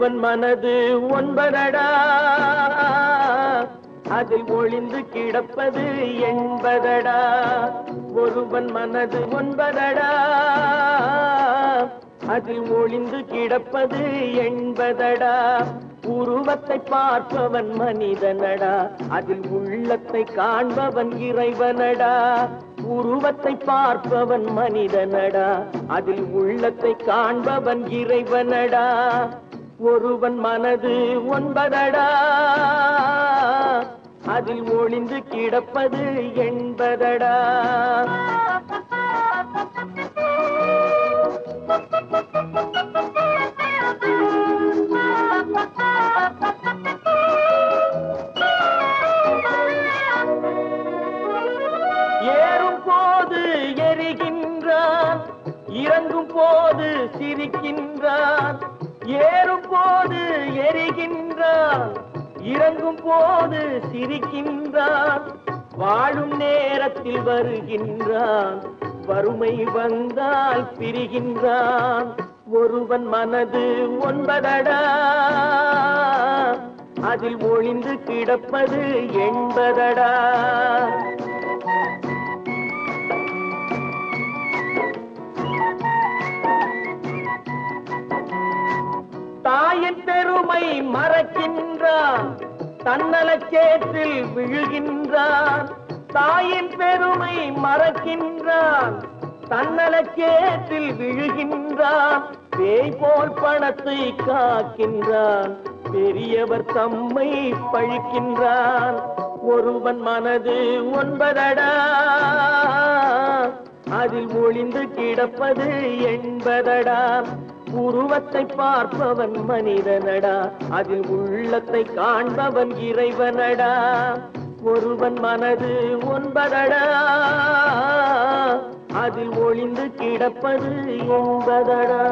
ஒருவன் மனது ஒன்பதடா, அதில் ஒளிந்து கிடப்பது என்பதடா. ஒருவன் மனது ஒன்பதடா, அதில் ஒளிந்து கிடப்பது என்பதடா. உருவத்தை பார்ப்பவன் மனிதனடா, அதில் உள்ளத்தை காண்பவன் இறைவனடா. உருவத்தை பார்ப்பவன் மனிதனடா, அதில் உள்ளத்தை காண்பவன் இறைவனடா. ஒருவன் மனது ஒன்பதடா, அதில் ஒளிந்து கிடப்பது என்பதடா. ஏறும் போது எரிகின்றான், இறங்கும் போது சிரிக்கின்றான். ஏறும் போது எரிகின்றான், இறங்கும் போது சிரிக்கின்றான். வாழும் நேரத்தில் வருகின்றான், வறுமை வந்தால் பிரிகின்றான். ஒருவன் மனது ஒன்பதடா, அதில் ஒளிந்து கிடப்பது என்பதடா. தாயின் பெருமை மறக்கின்றான், தன்னலச்சேற்றில் விழுகின்றான். தாயின் பெருமை மறக்கின்றான், தன்னலச்சேற்றில் விழுகின்றான். பேய் போல் பணத்தை காக்கின்றான், பெரியவர் தம்மை பழிக்கின்றான். ஒருவன் மனது ஒன்பதடா, அதில் ஒளிந்து கிடப்பது என்பதடா. உருவத்தை பார்ப்பவன் மனிதனடா, அதில் உள்ளத்தை காண்பவன் இறைவனடா. ஒருவன் மனது ஒன்பதடா, அதில் ஒளிந்து கிடப்பது என்பதடா.